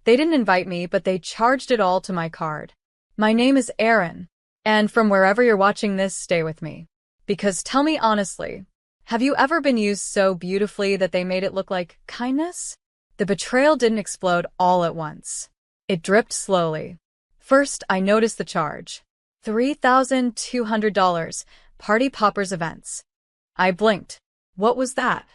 They didn't invite me, but they charged it all to my card. My name is Aaron, and from wherever you're watching this, stay with me. Because tell me honestly, have you ever been used so beautifully that they made it look like kindness? The betrayal didn't explode all at once. It dripped slowly. First, I noticed the charge. $3,200, Party Poppers Events. I blinked. What was that?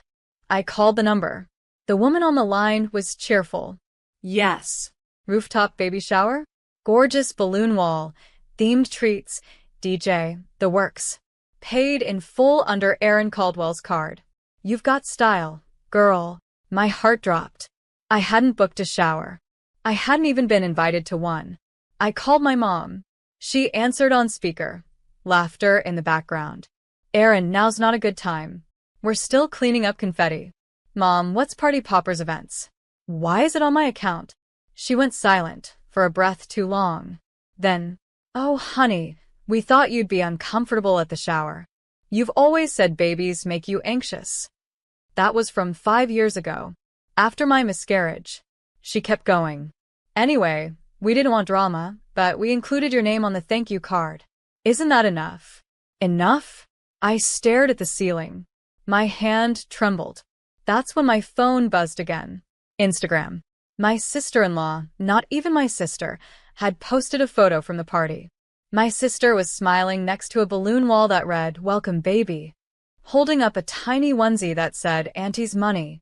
I called the number. The woman on the line was cheerful. Yes. Rooftop baby shower? Gorgeous balloon wall, themed treats, DJ, the works. Paid in full under Aaron Caldwell's card. You've got style, girl. My heart dropped. I hadn't booked a shower. I hadn't even been invited to one. I called my mom. She answered on speaker. Laughter in the background. Aaron, now's not a good time. We're still cleaning up confetti. Mom, what's Party Poppers Events? Why is it on my account? She went silent, for a breath too long. Then, oh honey, we thought you'd be uncomfortable at the shower. You've always said babies make you anxious. That was from 5 years ago, after my miscarriage. She kept going. Anyway, we didn't want drama, but we included your name on the thank you card. Isn't that enough? Enough? I stared at the ceiling. My hand trembled. That's when my phone buzzed again. Instagram. My sister-in-law, not even my sister, had posted a photo from the party. My sister was smiling next to a balloon wall that read, "Welcome, baby," holding up a tiny onesie that said, "Auntie's money."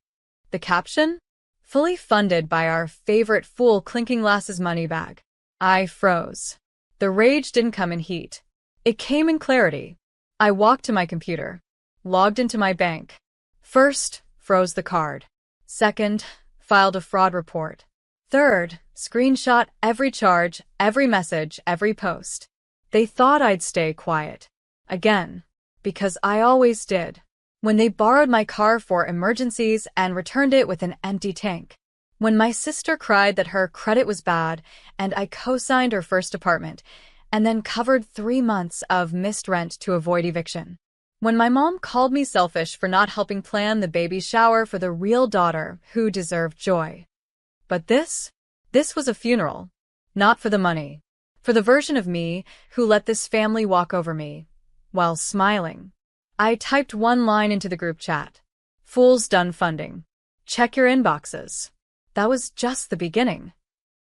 The caption? Fully funded by our favorite fool clinking glasses money bag. I froze. The rage didn't come in heat. It came in clarity. I walked to my computer. Logged into my bank. First, froze the card. Second, filed a fraud report. Third, screenshot every charge, every message, every post. They thought I'd stay quiet. Again. Because I always did. When they borrowed my car for emergencies and returned it with an empty tank. When my sister cried that her credit was bad and I co-signed her first apartment and then covered 3 months of missed rent to avoid eviction. When my mom called me selfish for not helping plan the baby shower for the real daughter who deserved joy. But this was a funeral. Not for the money. For the version of me who let this family walk over me. While smiling. I typed one line into the group chat. Fools done funding. Check your inboxes. That was just the beginning.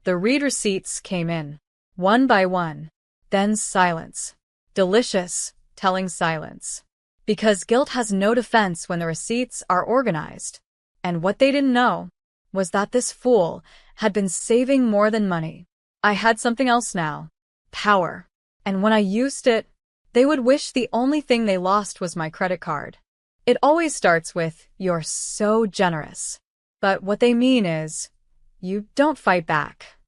The read receipts came in. One by one. Then silence. Delicious, telling silence. Because guilt has no defense when the receipts are organized. And what they didn't know was that this fool had been saving more than money. I had something else now. Power. And when I used it, they would wish the only thing they lost was my credit card. It always starts with, "You're so generous." But what they mean is, "You don't fight back."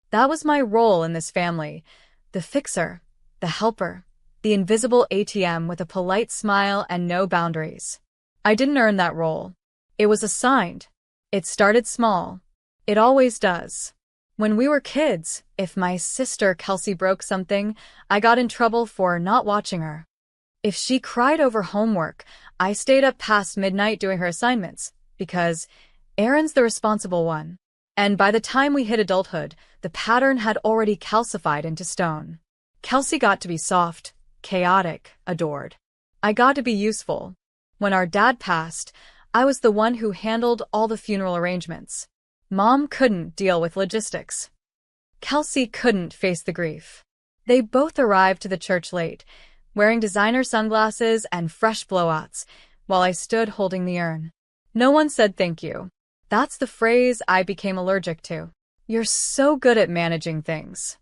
That was my role in this family. The fixer, the helper, the invisible ATM with a polite smile and no boundaries. I didn't earn that role. It was assigned. It started small. It always does. When we were kids, if my sister Kelsey broke something, I got in trouble for not watching her. If she cried over homework, I stayed up past midnight doing her assignments, because Aaron's the responsible one. And by the time we hit adulthood, the pattern had already calcified into stone. Kelsey got to be soft, chaotic, adored. I got to be useful. When our dad passed, I was the one who handled all the funeral arrangements. Mom couldn't deal with logistics. Kelsey couldn't face the grief. They both arrived to the church late, wearing designer sunglasses and fresh blowouts, while I stood holding the urn. No one said thank you. That's the phrase I became allergic to. "You're so good at managing things."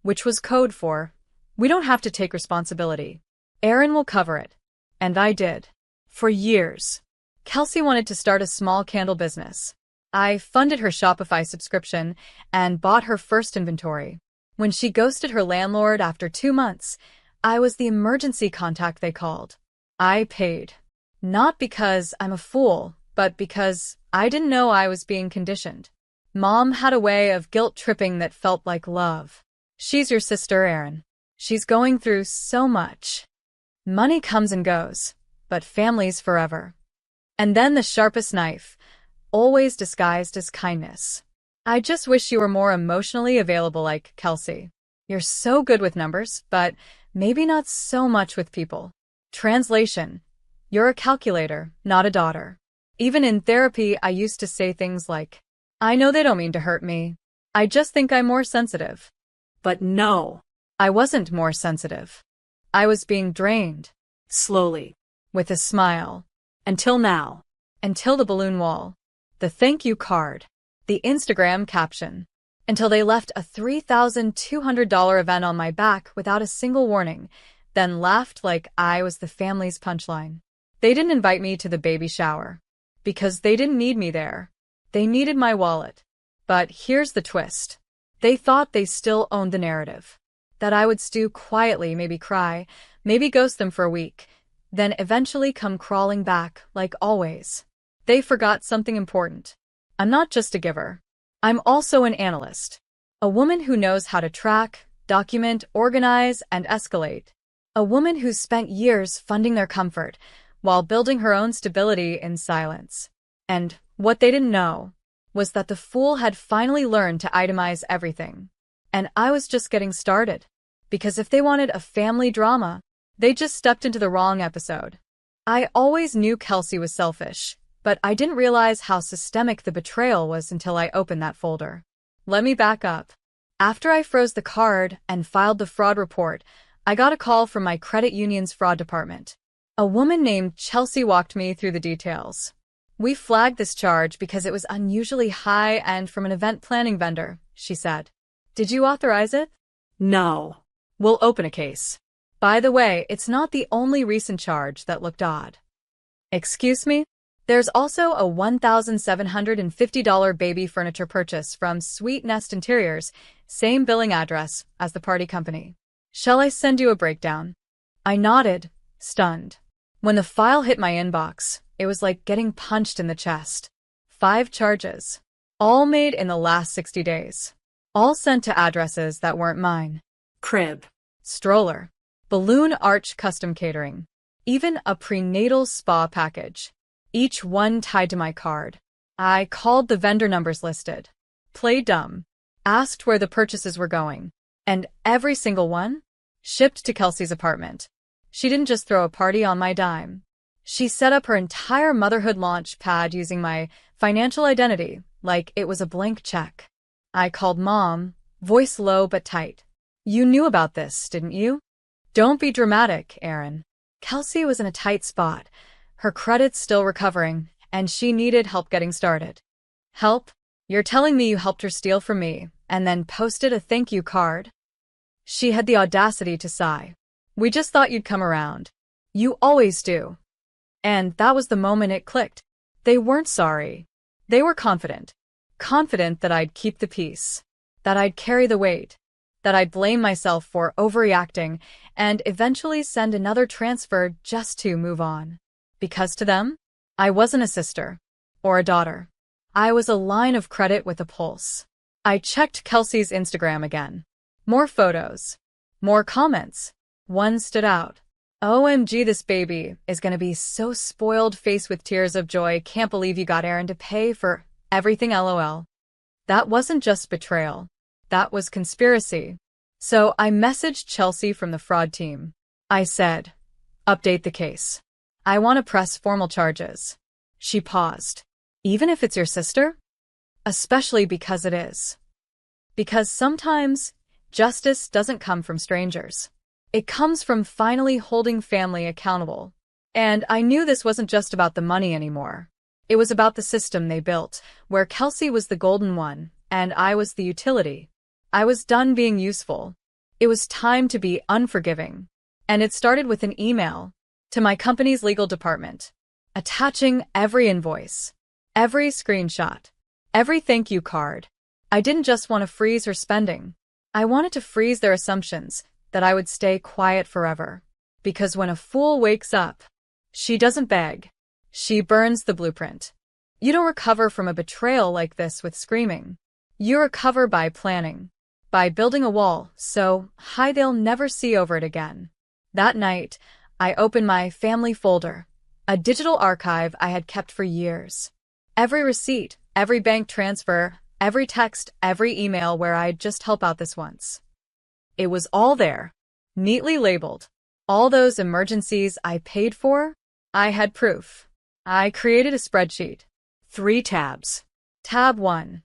Which was code for, "We don't have to take responsibility. Aaron will cover it." And I did. For years. Kelsey wanted to start a small candle business. I funded her Shopify subscription and bought her first inventory. When she ghosted her landlord after 2 months, I was the emergency contact they called. I paid. Not because I'm a fool, but because I didn't know I was being conditioned. Mom had a way of guilt-tripping that felt like love. "She's your sister, Aaron. She's going through so much. Money comes and goes, but family's forever." And then the sharpest knife, always disguised as kindness. I just wish you were more emotionally available like Kelsey. You're so good with numbers, but maybe not so much with people. Translation: you're a calculator, not a daughter. Even in therapy, I used to say things like, I know they don't mean to hurt me. I just think I'm more sensitive. But no, I wasn't more sensitive. I was being drained. Slowly. With a smile. Until now. Until the balloon wall. The thank you card. The Instagram caption. Until they left a $3,200 event on my back without a single warning, then laughed like I was the family's punchline. They didn't invite me to the baby shower. Because they didn't need me there. They needed my wallet. But here's the twist. They thought they still owned the narrative. That I would stew quietly, maybe cry, maybe ghost them for a week, then eventually come crawling back, like always. They forgot something important. I'm not just a giver. I'm also an analyst. A woman who knows how to track, document, organize, and escalate. A woman who's spent years funding their comfort while building her own stability in silence. And what they didn't know was that the fool had finally learned to itemize everything. And I was just getting started. Because if they wanted a family drama, they just stepped into the wrong episode. I always knew Kelsey was selfish, but I didn't realize how systemic the betrayal was until I opened that folder. Let me back up. After I froze the card and filed the fraud report, I got a call from my credit union's fraud department. A woman named Chelsea walked me through the details. We flagged this charge because it was unusually high and from an event planning vendor, she said. Did you authorize it? No. We'll open a case. By the way, it's not the only recent charge that looked odd. Excuse me? There's also a $1,750 baby furniture purchase from Sweet Nest Interiors, same billing address as the party company. Shall I send you a breakdown? I nodded, stunned. When the file hit my inbox, it was like getting punched in the chest. 5 charges. All made in the last 60 days. All sent to addresses that weren't mine. Crib. Stroller. Balloon arch custom catering. Even a prenatal spa package. Each one tied to my card. I called the vendor numbers listed. Played dumb. Asked where the purchases were going. And every single one? Shipped to Kelsey's apartment. She didn't just throw a party on my dime. She set up her entire motherhood launch pad using my financial identity, like it was a blank check. I called Mom, voice low but tight. You knew about this, didn't you? Don't be dramatic, Aaron. Kelsey was in a tight spot. Her credit's still recovering, and she needed help getting started. Help? You're telling me you helped her steal from me, and then posted a thank you card? She had the audacity to sigh. We just thought you'd come around. You always do. And that was the moment it clicked. They weren't sorry. They were confident. Confident that I'd keep the peace. That I'd carry the weight. That I'd blame myself for overreacting and eventually send another transfer just to move on. Because to them, I wasn't a sister. Or a daughter. I was a line of credit with a pulse. I checked Kelsey's Instagram again. More photos. More comments. One stood out. OMG, this baby is gonna be so spoiled, faced with tears of joy. Can't believe you got Aaron to pay for everything, LOL. That wasn't just betrayal. That was conspiracy. So I messaged Chelsea from the fraud team. I said, update the case. I want to press formal charges. She paused. Even if it's your sister? Especially because it is. Because sometimes justice doesn't come from strangers. It comes from finally holding family accountable. And I knew this wasn't just about the money anymore. It was about the system they built, where Kelsey was the golden one, and I was the utility. I was done being useful. It was time to be unforgiving. And it started with an email to my company's legal department, attaching every invoice, every screenshot, every thank you card. I didn't just want to freeze her spending. I wanted to freeze their assumptions that I would stay quiet forever. Because when a fool wakes up, she doesn't beg. She burns the blueprint. You don't recover from a betrayal like this with screaming. You recover by planning. By building a wall so high they'll never see over it again. That night, I opened my family folder, a digital archive I had kept for years. Every receipt, every bank transfer, every text, every email where I'd just help out this once. It was all there, neatly labeled. All those emergencies I paid for, I had proof. I created a spreadsheet. 3 tabs. Tab 1.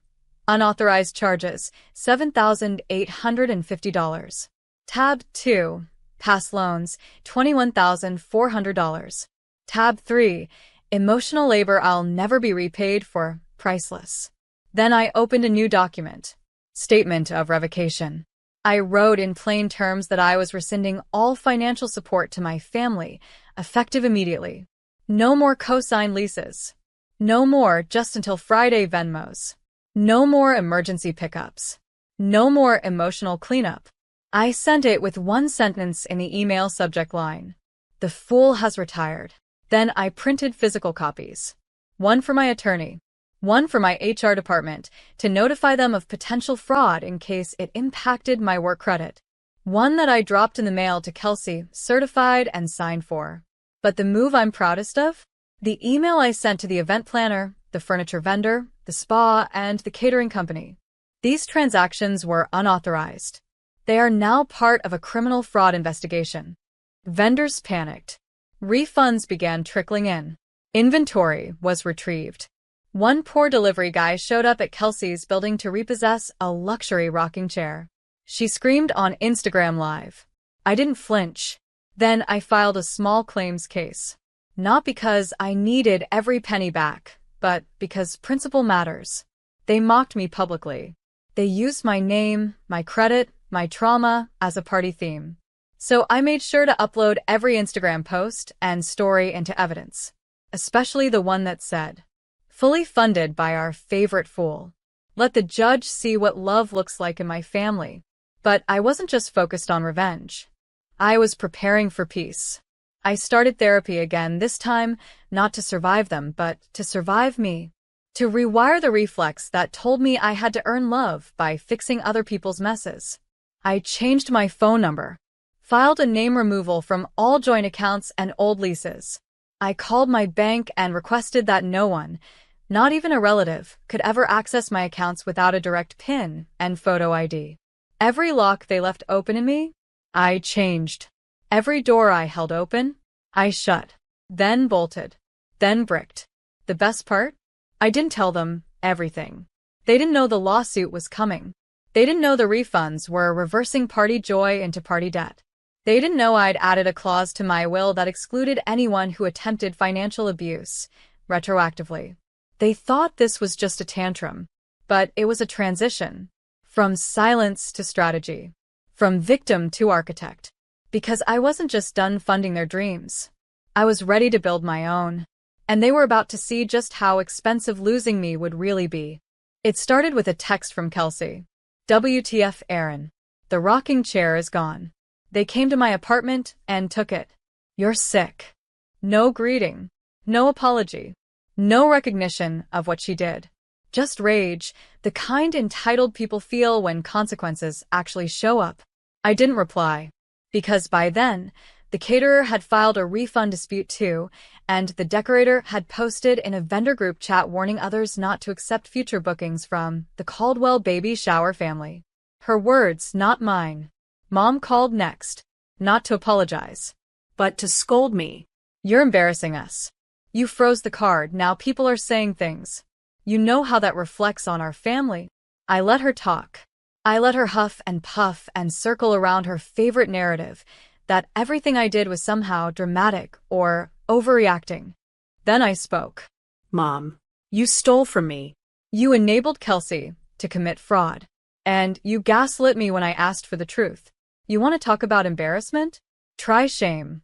Unauthorized charges, $7,850. Tab 2. Past loans, $21,400. Tab 3. Emotional labor I'll never be repaid for, priceless. Then I opened a new document. Statement of revocation. I wrote in plain terms that I was rescinding all financial support to my family, effective immediately. No more co-signed leases. No more just until Friday Venmos. No more emergency pickups. No more emotional cleanup. I sent it with one sentence in the email subject line. The fool has retired. Then I printed physical copies. One for my attorney. One for my HR department to notify them of potential fraud in case it impacted my work credit. One that I dropped in the mail to Kelsey, certified and signed for. But the move I'm proudest of? The email I sent to the event planner, the furniture vendor, the spa, and the catering company. These transactions were unauthorized. They are now part of a criminal fraud investigation. Vendors panicked. Refunds began trickling in. Inventory was retrieved. One poor delivery guy showed up at Kelsey's building to repossess a luxury rocking chair. She screamed on Instagram Live. I didn't flinch. Then I filed a small claims case. Not because I needed every penny back, but because principle matters. They mocked me publicly. They used my name, my credit, my trauma as a party theme. So I made sure to upload every Instagram post and story into evidence, especially the one that said, "Fully funded by our favorite fool. Let the judge see what love looks like in my family." But I wasn't just focused on revenge. I was preparing for peace. I started therapy again, this time not to survive them, but to survive me. To rewire the reflex that told me I had to earn love by fixing other people's messes. I changed my phone number. Filed a name removal from all joint accounts and old leases. I called my bank and requested that no one, not even a relative, could ever access my accounts without a direct PIN and photo ID. Every lock they left open in me, I changed. Every door I held open, I shut. Then bolted. Then bricked. The best part? I didn't tell them everything. They didn't know the lawsuit was coming. They didn't know the refunds were reversing party joy into party debt. They didn't know I'd added a clause to my will that excluded anyone who attempted financial abuse, retroactively. They thought this was just a tantrum, but it was a transition. From silence to strategy. From victim to architect. Because I wasn't just done funding their dreams. I was ready to build my own. And they were about to see just how expensive losing me would really be. It started with a text from Kelsey. "WTF, Aaron. The rocking chair is gone. They came to my apartment and took it. You're sick." No greeting. No apology. No recognition of what she did. Just rage, the kind entitled people feel when consequences actually show up. I didn't reply. Because by then, the caterer had filed a refund dispute too, and the decorator had posted in a vendor group chat warning others not to accept future bookings from the Caldwell baby shower family. Her words, not mine. Mom called next, not to apologize, but to scold me. "You're embarrassing us. You froze the card, now people are saying things. You know how that reflects on our family." I let her talk. I let her huff and puff and circle around her favorite narrative, that everything I did was somehow dramatic or overreacting. Then I spoke. "Mom, you stole from me. You enabled Kelsey to commit fraud. And you gaslit me when I asked for the truth. You want to talk about embarrassment? Try shame."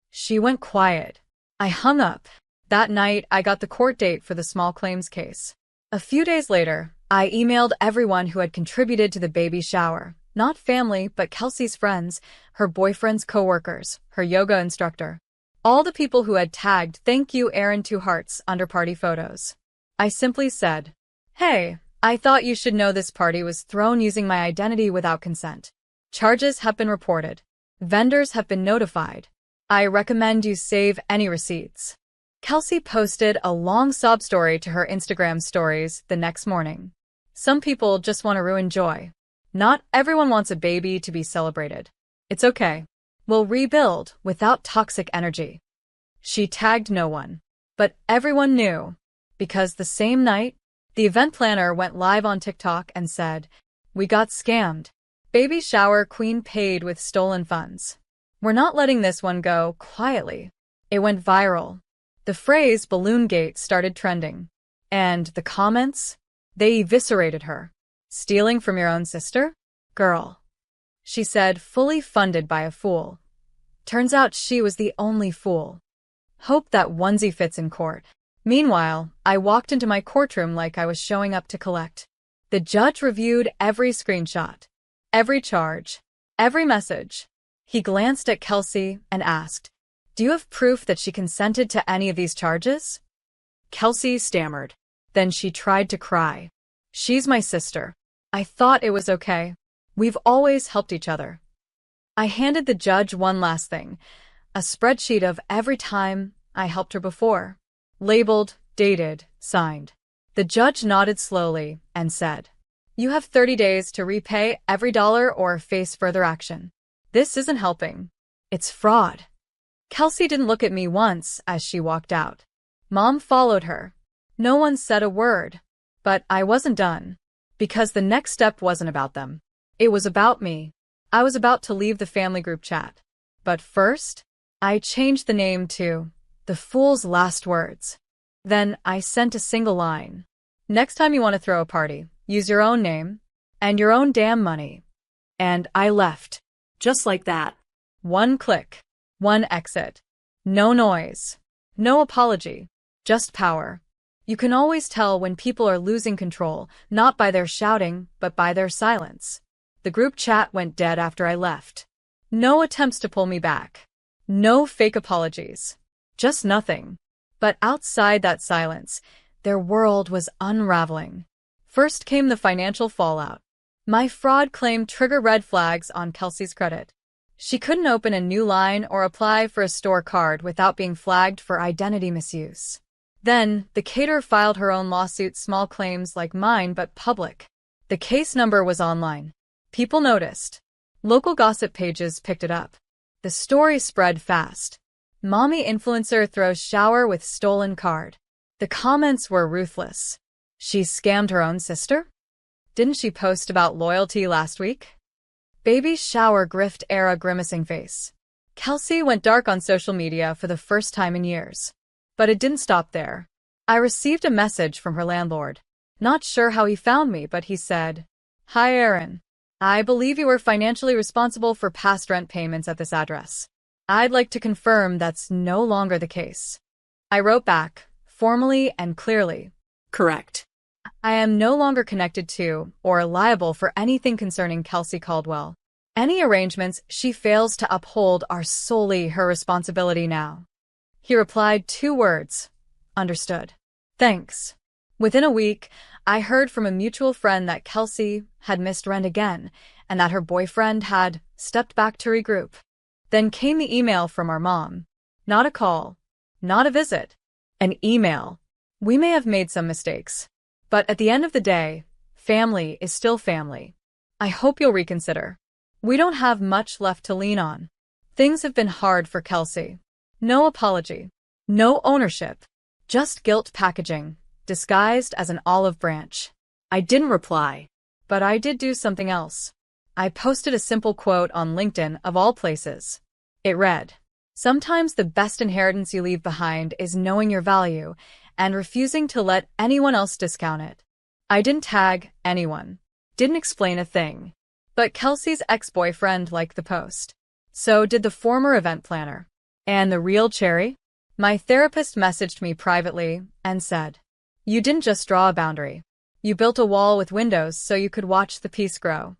She went quiet. I hung up. That night, I got the court date for the small claims case. A few days later, I emailed everyone who had contributed to the baby shower. Not family, but Kelsey's friends, her boyfriend's coworkers, her yoga instructor. All the people who had tagged "Thank you, Aaron" 2 hearts under party photos. I simply said, "Hey, I thought you should know this party was thrown using my identity without consent. Charges have been reported. Vendors have been notified. I recommend you save any receipts." Kelsey posted a long sob story to her Instagram stories the next morning. Some people just want to ruin joy. Not everyone wants a baby to be celebrated. It's okay. We'll rebuild without toxic energy. She tagged no one. But everyone knew. Because the same night, the event planner went live on TikTok and said, "We got scammed. Baby shower queen paid with stolen funds. We're not letting this one go quietly." It went viral. The phrase "Balloongate" started trending. And the comments? They eviscerated her. "Stealing from your own sister? Girl," she said, fully funded by a fool. Turns out she was the only fool. Hope that onesie fits in court. Meanwhile, I walked into my courtroom like I was showing up to collect. The judge reviewed every screenshot, every charge, every message. He glanced at Kelsey and asked, "Do you have proof that she consented to any of these charges?" Kelsey stammered. Then she tried to cry. "She's my sister. I thought it was okay. We've always helped each other." I handed the judge one last thing, a spreadsheet of every time I helped her before. Labeled, dated, signed. The judge nodded slowly and said, "You have 30 days to repay every dollar or face further action. This isn't helping. It's fraud." Kelsey didn't look at me once as she walked out. Mom followed her. No one said a word. But I wasn't done. Because the next step wasn't about them. It was about me. I was about to leave the family group chat. But first, I changed the name to "The Fool's Last Words." Then I sent a single line. "Next time you want to throw a party, use your own name and your own damn money." And I left. Just like that. One click. One exit. No noise. No apology. Just power. You can always tell when people are losing control, not by their shouting, but by their silence. The group chat went dead after I left. No attempts to pull me back. No fake apologies. Just nothing. But outside that silence, their world was unraveling. First came the financial fallout. My fraud claim triggered red flags on Kelsey's credit. She couldn't open a new line or apply for a store card without being flagged for identity misuse. Then, the caterer filed her own lawsuit, small claims like mine but public. The case number was online. People noticed. Local gossip pages picked it up. The story spread fast. Mommy influencer throws shower with stolen card. The comments were ruthless. She scammed her own sister? Didn't she post about loyalty last week? Baby shower grift era grimacing face. Kelsey went dark on social media for the first time in years. But it didn't stop there. I received a message from her landlord. Not sure how he found me, but he said, "Hi Erin. I believe you were financially responsible for past rent payments at this address. I'd like to confirm that's no longer the case." I wrote back, formally and clearly, "Correct. I am no longer connected to or liable for anything concerning Kelsey Caldwell. Any arrangements she fails to uphold are solely her responsibility now." He replied 2 words, "Understood. Thanks." Within a week, I heard from a mutual friend that Kelsey had missed rent again and that her boyfriend had stepped back to regroup. Then came the email from our mom. Not a call, not a visit, an email. We may have made some mistakes, but at the end of the day, family is still family. I hope you'll reconsider. We don't have much left to lean on. Things have been hard for Kelsey. No apology. No ownership. Just guilt packaging, disguised as an olive branch. I didn't reply. But I did do something else. I posted a simple quote on LinkedIn of all places. It read, "Sometimes the best inheritance you leave behind is knowing your value and refusing to let anyone else discount it." I didn't tag anyone. Didn't explain a thing. But Kelsey's ex-boyfriend liked the post. So did the former event planner. And the real cherry? My therapist messaged me privately and said, "You didn't just draw a boundary. You built a wall with windows so you could watch the peace grow."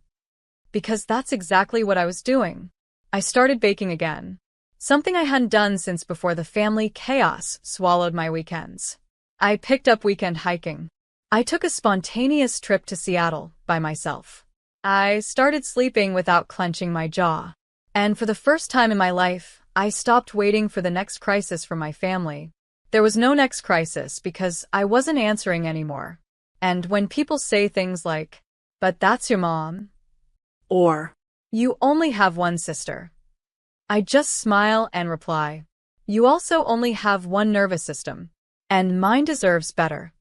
Because that's exactly what I was doing. I started baking again. Something I hadn't done since before the family chaos swallowed my weekends. I picked up weekend hiking. I took a spontaneous trip to Seattle by myself. I started sleeping without clenching my jaw. And for the first time in my life, I stopped waiting for the next crisis from my family. There was no next crisis because I wasn't answering anymore. And when people say things like, "But that's your mom," or "You only have one sister," I just smile and reply, "You also only have one nervous system, and mine deserves better."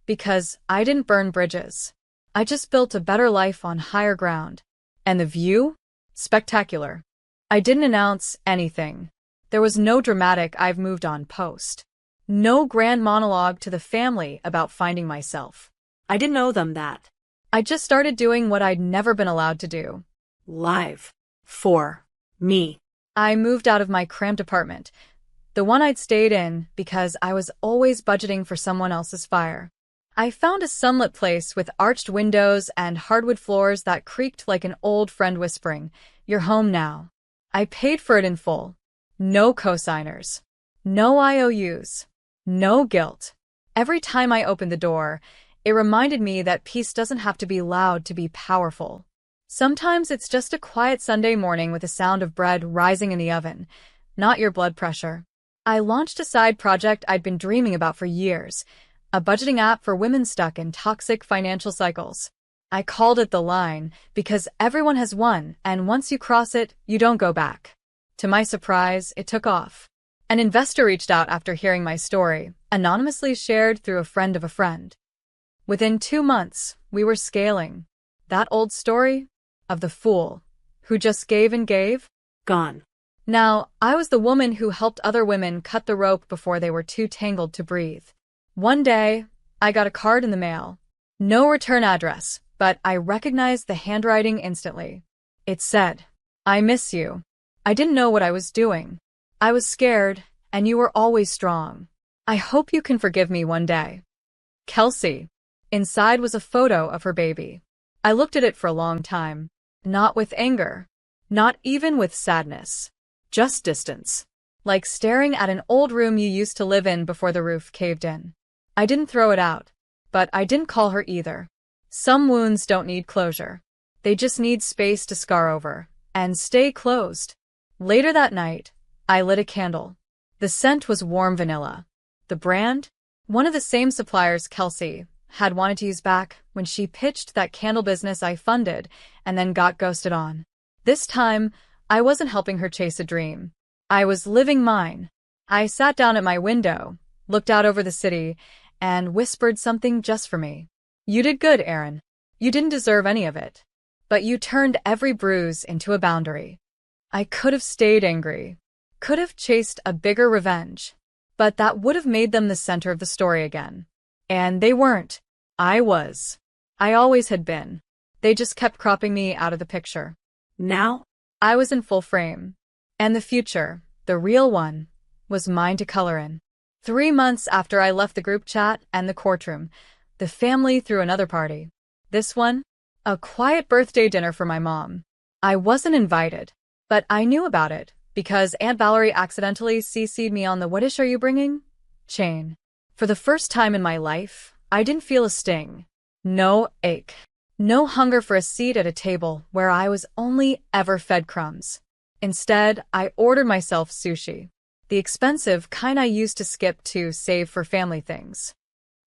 Because I didn't burn bridges. I just built a better life on higher ground. And the view? Spectacular. I didn't announce anything. There was no dramatic "I've moved on" post. No grand monologue to the family about finding myself. I didn't owe them that. I just started doing what I'd never been allowed to do. Live. For me. I moved out of my cramped apartment, the one I'd stayed in because I was always budgeting for someone else's fire. I found a sunlit place with arched windows and hardwood floors that creaked like an old friend whispering, "You're home now." I paid for it in full. No cosigners. No IOUs. No guilt. Every time I opened the door, it reminded me that peace doesn't have to be loud to be powerful. Sometimes it's just a quiet Sunday morning with the sound of bread rising in the oven, not your blood pressure. I launched a side project I'd been dreaming about for years, a budgeting app for women stuck in toxic financial cycles. I called it The Line because everyone has one, and once you cross it, you don't go back. To my surprise, it took off. An investor reached out after hearing my story, anonymously shared through a friend of a friend. Within 2 months, we were scaling. That old story of the fool who just gave and gave? Gone. Now, I was the woman who helped other women cut the rope before they were too tangled to breathe. One day, I got a card in the mail. No return address, but I recognized the handwriting instantly. It said, "I miss you. I didn't know what I was doing. I was scared, and you were always strong. I hope you can forgive me one day. Kelsey." Inside was a photo of her baby. I looked at it for a long time. Not with anger. Not even with sadness. Just distance. Like staring at an old room you used to live in before the roof caved in. I didn't throw it out, but I didn't call her either. Some wounds don't need closure. They just need space to scar over and stay closed. Later that night, I lit a candle. The scent was warm vanilla. The brand? One of the same suppliers Kelsey had wanted to use back when she pitched that candle business I funded and then got ghosted on. This time, I wasn't helping her chase a dream. I was living mine. I sat down at my window, looked out over the city, and whispered something just for me. "You did good, Aaron. You didn't deserve any of it. But you turned every bruise into a boundary." I could have stayed angry. Could have chased a bigger revenge. But that would have made them the center of the story again. And they weren't. I was. I always had been. They just kept cropping me out of the picture. Now? I was in full frame. And the future, the real one, was mine to color in. 3 months after I left the group chat and the courtroom, the family threw another party. This one? A quiet birthday dinner for my mom. I wasn't invited, but I knew about it because Aunt Valerie accidentally CC'd me on the "What dish are you bringing?" chain. For the first time in my life, I didn't feel a sting. No ache. No hunger for a seat at a table where I was only ever fed crumbs. Instead, I ordered myself sushi. The expensive kind I used to skip to save for family things.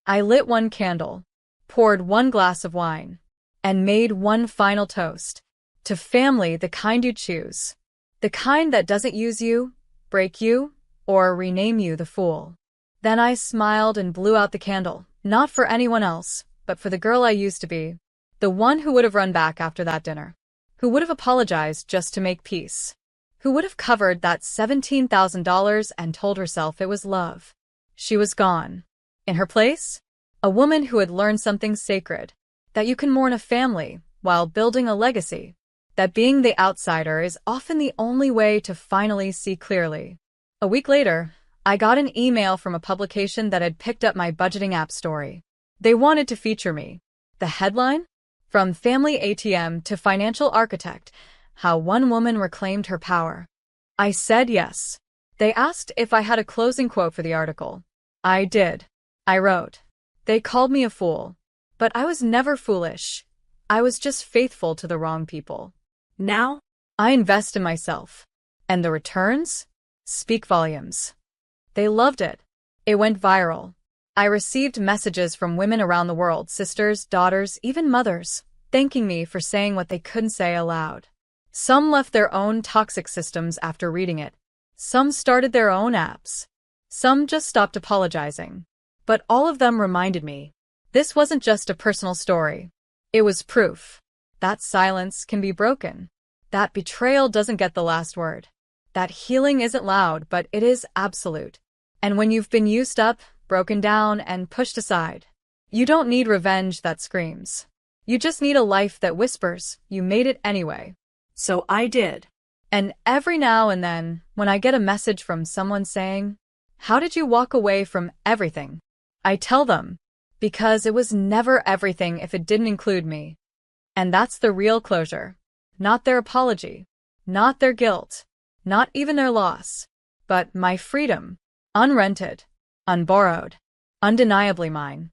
I lit one candle, poured one glass of wine, and made one final toast. To family, the kind you choose. The kind that doesn't use you, break you, or rename you the fool. Then I smiled and blew out the candle, not for anyone else, but for the girl I used to be. The one who would have run back after that dinner. Who would have apologized just to make peace. Who would have covered that $17,000 and told herself it was love. She was gone. In her place, a woman who had learned something sacred. That you can mourn a family while building a legacy. That being the outsider is often the only way to finally see clearly. A week later, I got an email from a publication that had picked up my budgeting app story. They wanted to feature me. The headline? From Family ATM to Financial Architect, How One Woman Reclaimed Her Power. I said yes. They asked if I had a closing quote for the article. I did. I wrote. They called me a fool. But I was never foolish. I was just faithful to the wrong people. Now? I invest in myself. And the returns? Speak volumes. They loved it. It went viral. I received messages from women around the world, sisters, daughters, even mothers, thanking me for saying what they couldn't say aloud. Some left their own toxic systems after reading it. Some started their own apps. Some just stopped apologizing. But all of them reminded me, this wasn't just a personal story. It was proof that silence can be broken, that betrayal doesn't get the last word, that healing isn't loud, but it is absolute. And when you've been used up, broken down, and pushed aside, you don't need revenge that screams. You just need a life that whispers, you made it anyway. So I did. And every now and then, when I get a message from someone saying, how did you walk away from everything? I tell them, because it was never everything if it didn't include me. And that's the real closure. Not their apology, not their guilt, not even their loss, but my freedom, unrented, unborrowed, undeniably mine.